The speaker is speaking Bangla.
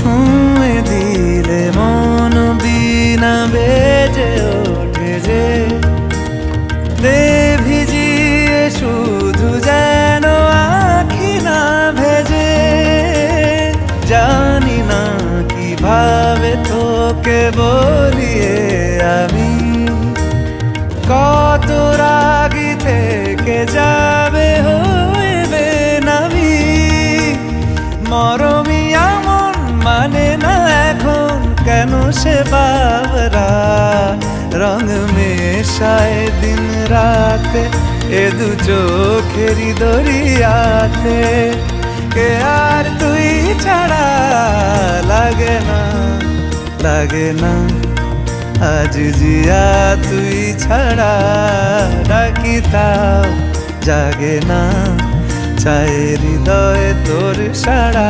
ছুঁয়ে দিলে মন বিনা বেজে ওঠে যে দে ভিজিয়ে শুধু যেন আখি না ভেজে। জানি না কিভাবে তোকে বলিয়ে আমি কত রাগি থেকে যাবে হইবে নামি। মরমি এমন মানে না এখন কেন সে বাবরা রং মেশায় দিন রাতে এ দু চোখেরি দরিয়াতে। কে আর তুই ছাড়া লাগে না লাগে না আজ জিয়া তুই ছাড়া ডাকি তাও জাগে না। চায় হৃদয় তোর সাড়া